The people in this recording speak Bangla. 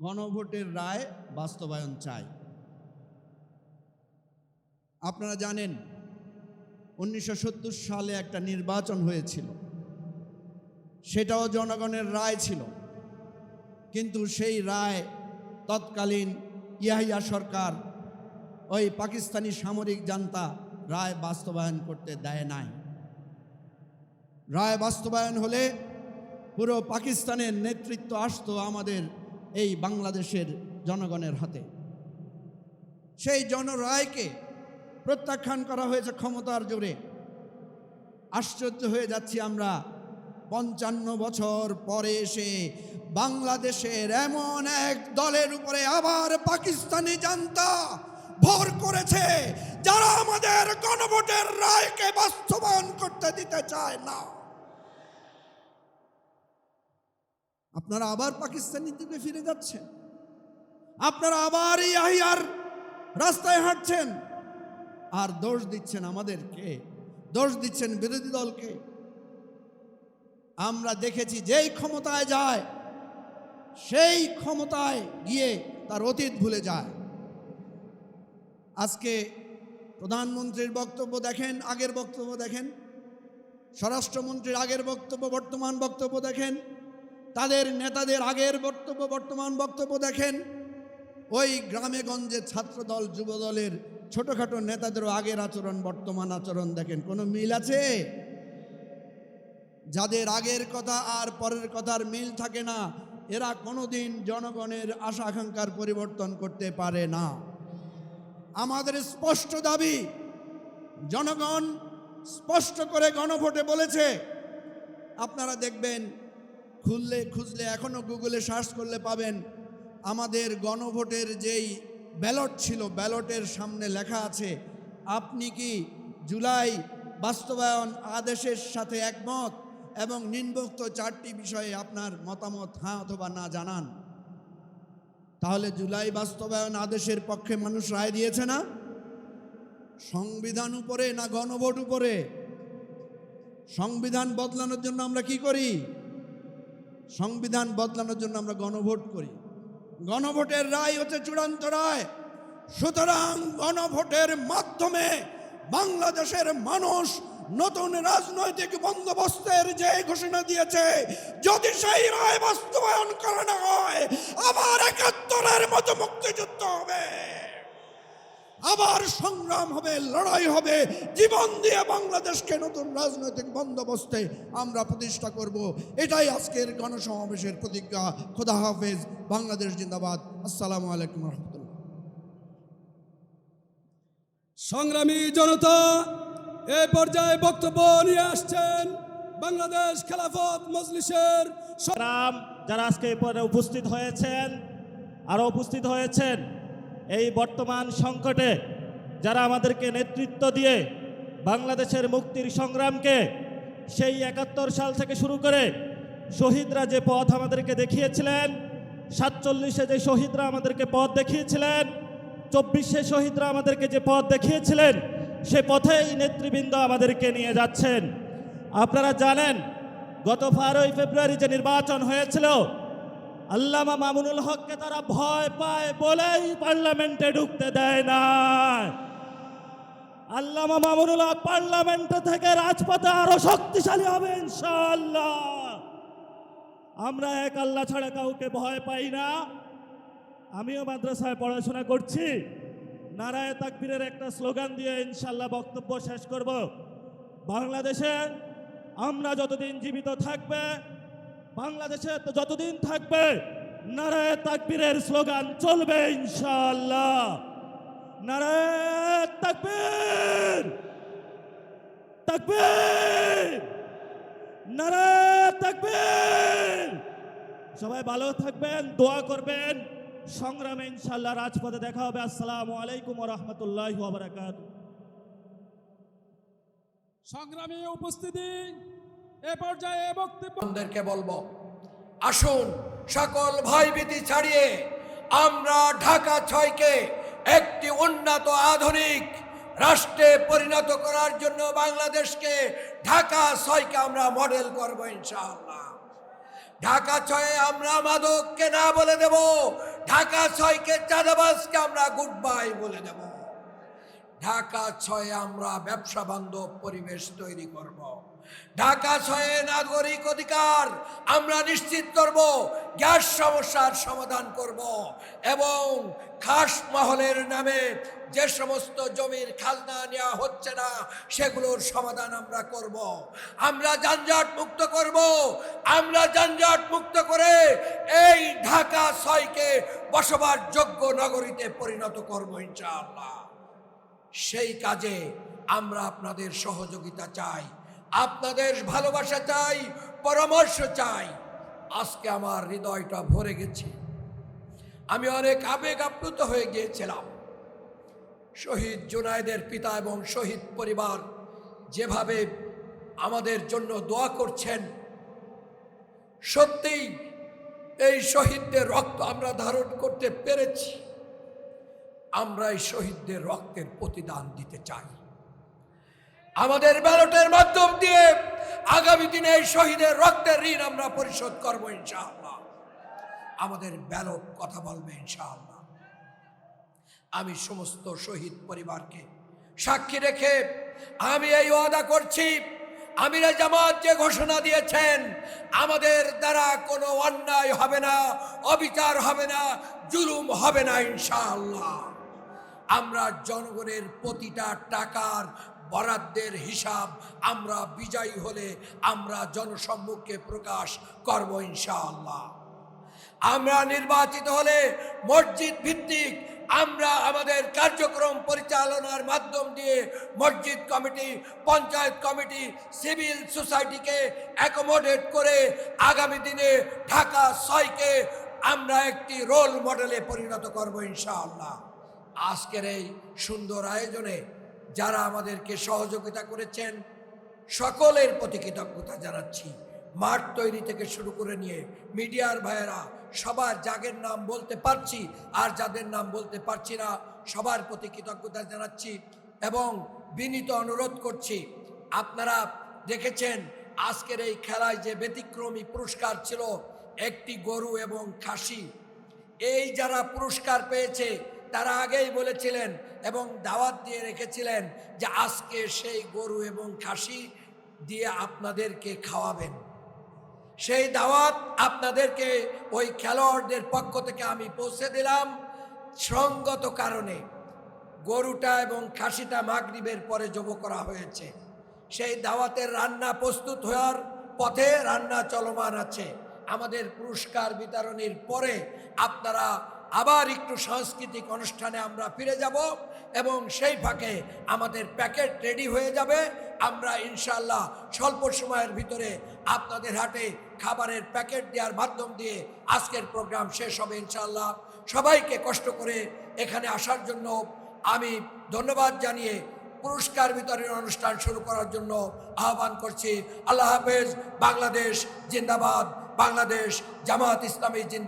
গণভোটের রায় বাস্তবায়ন চাই। আপনারা জানেন 1970 সালে একটা নির্বাচন হয়েছিল, সেটাও জনগণের রায় ছিল, কিন্তু সেই রায় তৎকালীন ইয়াহিয়া সরকার ওই পাকিস্তানি সামরিক জান্তা রায় বাস্তবায়ন করতে দেয় নাই। রায় বাস্তবায়ন হলে পুরো পাকিস্তানের নেতৃত্ব আসতো আমাদের এই বাংলাদেশের জনগণের হাতে। সেই জনরায়কে প্রত্যাখ্যান করা হয়েছে ক্ষমতার জোরে। আশ্চর্য হয়ে যাচ্ছি আমরা, 55 বছর পরে এসে বাংলাদেশের এমন এক দলের উপরে আবার পাকিস্তানি জান্তা ভর করেছে যারা আমাদের গণভোটের রায়কে বাস্তবায়ন করতে দিতে চায় না। আপনারা আবার পাকিস্তানের দিকে ফিরে যাচ্ছেন, আপনারা আবার ইয়াহিয়ার রাস্তায় হাঁটছেন, আর দোষ দিচ্ছেন আমাদেরকে, দোষ দিচ্ছেন বিরোধী দলকে। আমরা দেখেছি যেই ক্ষমতায় যায় সেই ক্ষমতায় গিয়ে তার অতীত ভুলে যায়। আজকে প্রধানমন্ত্রীর বক্তব্য দেখেন, আগের বক্তব্য দেখেন, স্বরাষ্ট্রমন্ত্রীর আগের বক্তব্য, বর্তমান বক্তব্য দেখেন, তাদের নেতাদের আগের বক্তব্য, বর্তমান বক্তব্য দেখেন। ওই গ্রামে গঞ্জে ছাত্রদল যুবদলের ছোটখাটো নেতাদেরও আগের আচরণ বর্তমান আচরণ দেখেন, কোনো মিল আছে? যাদের আগের কথা আর পরের কথার মিল থাকে না, এরা কোনোদিন জনগণের আশা আকাঙ্ক্ষার পরিবর্তন করতে পারে না। আমাদের স্পষ্ট দাবি, জনগণ স্পষ্ট করে গণভোটে বলেছে। আপনারা দেখবেন, খুঁজলে এখনো গুগলে সার্চ করলে পাবেন, আমাদের গণভোটের যেই ব্যালট ছিল, ব্যালটের সামনে লেখা আছে আপনি কি জুলাই বাস্তবায়ন আদেশের সাথে একমত, এবং নিম্নোক্ত 4টি বিষয়ে আপনার মতামত হ্যাঁ অথবা না জানান। তাহলে জুলাই বাস্তবায়ন আদেশের পক্ষে মানুষ রায় দিয়েছে না? সংবিধান উপরে না গণভোট উপরে? সংবিধান বদলানোর জন্য আমরা কি করি? সংবিধান বদলানোর জন্য আমরা গণভোট করি। গণভোটের রায় হচ্ছে চূড়ান্ত রায়। সুতরাং গণভোটের মাধ্যমে বাংলাদেশের মানুষ নতুন রাজনৈতিক বন্দোবস্তের যে ঘোষণা দিয়েছে, যদি সেই রায় বাস্তবায়ন করা না হয়, আবার 71-এর মতো মুক্তিযুদ্ধ হবে, আবার সংগ্রাম হবে, লড়াই হবে, জীবন দিয়ে বাংলাদেশকে নতুন রাজনৈতিক বন্দোবস্তে আমরা প্রতিষ্ঠা করব। এটাই আজকের গণসমাবেশের প্রতিজ্ঞা। খোদা হাফেজ, বাংলাদেশ জিন্দাবাদ। আসসালামু আলাইকুম রহমতুল্লাহ। সংগ্রামী জনতা, এই পর্যায়ে বক্তব্য নিয়ে আসছেন বাংলাদেশ খেলাফত মজলিসের যারা আজকে এই পরে উপস্থিত হয়েছেন, আরও উপস্থিত হয়েছেন এই বর্তমান সংকটে, যারা আমাদেরকে নেতৃত্ব দিয়ে বাংলাদেশের মুক্তির সংগ্রামকে সেই 71 সাল থেকে শুরু করে শহীদরা যে পথ আমাদেরকে দেখিয়েছিলেন, 47-এ যে শহীদরা আমাদেরকে পথ দেখিয়েছিলেন, 24-এ শহীদরা আমাদেরকে যে পথ দেখিয়েছিলেন, সে পথেই নেতৃবৃন্দ আমাদেরকে নিয়ে যাচ্ছেন। আপনারা জানেন গত 12ই ফেব্রুয়ারি যে নির্বাচন হয়েছিল, আল্লামা মামুনুল হককে তারা ভয় পায় বলেই পার্লামেন্টে ঢুকতে দেয় না। আল্লামা মামুনুল হক পার্লামেন্ট থেকে রাজপথে আরো শক্তিশালী হবে ইনশাআল্লাহ। আমরা এক আল্লাহ ছাড়া কাউকে ভয় পাই না। আমিও মাদ্রাসায় পড়াশোনা করছি। নারায়ে তাকবীরের একটা স্লোগান দিয়ে ইনশাআল্লাহ বক্তব্য শেষ করব। বাংলাদেশে আমরা যতদিন জীবিত থাকবে, বাংলাদেশে যতদিন থাকবে, নারায়ে তাকবীরের স্লোগান চলবে ইনশাআল্লাহ। নারায়ে তাকবীর, তাকবীর, নারায়ে তাকবীর। সবাই ভালো থাকবেন, দোয়া করবেন। সংগ্রামে ইনশাআল্লাহ রাজপথে দেখা হবে। আসসালামু আলাইকুম ওয়া রাহমাতুল্লাহি ওয়া বারাকাতুহু। সংগ্রামী উপস্থিতি, এ পর্যায়ে বক্তব্যকে বলবো, আসুন সকল ভয়ভীতি ছাড়িয়ে আমরা ঢাকা 6কে একটি উন্নত আধুনিক রাষ্ট্রে পরিণত করার জন্য বাংলাদেশকে, ঢাকা 6কে আমরা মডেল করব ইনশাআল্লাহ। ঢাকা 6-এ আমরা মাদককে না বলে দেব, ঢাকা 6কে চাঁদাবাজকে আমরা গুড বাই বলে দেব। ঢাকা 6-এ আমরা ব্যবসা বান্ধব পরিবেশ তৈরি করব। ঢাকা 6-এ নাগরিক অধিকার আমরা নিশ্চিত করব, গ্যাস সমস্যার সমাধান করব এবং খাস মহলের নামে যে সমস্ত জমির খাজনা নেওয়া হচ্ছে না সেগুলোর সমাধান আমরা করব। আমরা যানজট মুক্ত করব। আমরা যানজট মুক্ত করে এই ঢাকা 6কে বসবাসযোগ্য নগরীতে পরিণত করব ইনশাআল্লাহ। সেই কাজে আমরা আপনাদের সহযোগিতা চাই, আপনাদের ভালোবাসা চাই, পরামর্শ চাই। আজকে আমার হৃদয়টা ভরে গেছে, আমি অনেক আবেগ আপ্লুত হয়ে গিয়েছিলাম। শহীদ জুনায়েদের পিতা এবং শহীদ পরিবার যেভাবে আমাদের জন্য দোয়া করছেন, সত্যিই এই শহীদদের রক্ত আমরা ধারণ করতে পেরেছি। আমরা এই শহীদদের রক্তের প্রতিদান দিতে চাই। আমাদের ব্যালটের মাধ্যম দিয়ে আগামী দিনে এই শহীদের রক্তের ঋণ আমরা পরিশোধ করব ইনশাআল্লাহ। আমাদের ব্যালট কথা বলবে ইনশাআল্লাহ। আমি সমস্ত শহীদ পরিবারকে সাক্ষী রেখে আমি এই ওয়াদা করছি, আমিরে জামাত যে ঘোষণা দিয়েছেন, আমাদের দ্বারা কোনো অন্যায় হবে না, অবিচার হবে না, জুলুম হবে না ইনশাআল্লাহ। আমরা জনগণের প্রতিটা টাকার বরাদ্দের হিসাব আমরা বিজয়ী হলে আমরা জনসম্মুখে প্রকাশ করব ইনশাআল্লাহ। আমরা নির্বাচিত হলে মসজিদ ভিত্তিক আমরা আমাদের কার্যক্রম পরিচালনার মাধ্যম দিয়ে মসজিদ কমিটি, পঞ্চায়েত কমিটি, সিভিল সোসাইটিকে অ্যাকোমোডেট করে আগামী দিনে ঢাকা 6কে আমরা একটি রোল মডেলে পরিণত করব ইনশাআল্লাহ। আজকের এই সুন্দর আয়োজনে যারা আমাদেরকে সহযোগিতা করেছেন সকলের প্রতি কৃতজ্ঞতা জানাচ্ছি। মাঠ তৈরি থেকে শুরু করে নিয়ে মিডিয়ার ভাইয়েরা সবার যাদের নাম বলতে পারছি আর যাদের নাম বলতে পারছি না সবার প্রতি কৃতজ্ঞতা জানাচ্ছি এবং বিনীত অনুরোধ করছি, আপনারা দেখেছেন আজকের এই খেলায় যে ব্যতিক্রমী পুরস্কার ছিল একটি গরু এবং খাসি। এই যারা পুরস্কার পেয়েছে তারা আগেই বলেছিলেন এবং দাওয়াত দিয়ে রেখেছিলেন যে আজকে সেই গরু এবং খাসি দিয়ে আপনাদেরকে খাওয়াবেন। সেই দাওয়াত আপনাদেরকে ওই খেলোয়াড়দের পক্ষ থেকে আমি পৌঁছে দিলাম। সঙ্গত কারণে গরুটা এবং খাসিটা মাগরিবের পরে জব করা হয়েছে। সেই দাওয়াতের রান্না প্রস্তুত হওয়ার পথে, রান্না চলমান আছে। আমাদের পুরস্কার বিতরণের পরে আপনারা আবার একটু সাংস্কৃতিক অনুষ্ঠানে আমরা ফিরে যাব এবং সেই ফাঁকে আমাদের প্যাকেট রেডি হয়ে যাবে। আমরা ইনশাআল্লাহ স্বল্প সময়ের ভিতরে আপনাদের হাতে খাবারের প্যাকেট দেওয়ার মাধ্যম দিয়ে আজকের প্রোগ্রাম শেষ হবে ইনশাআল্লাহ। সবাইকে কষ্ট করে এখানে আসার জন্য আমি ধন্যবাদ জানিয়ে পুরস্কার বিতরণ অনুষ্ঠান শুরু করার জন্য আহ্বান করছি। আল্লাহ হাফেজ। বাংলাদেশ জিন্দাবাদ। বাংলাদেশ জামাত ইসলামী জিন্দাবাদ।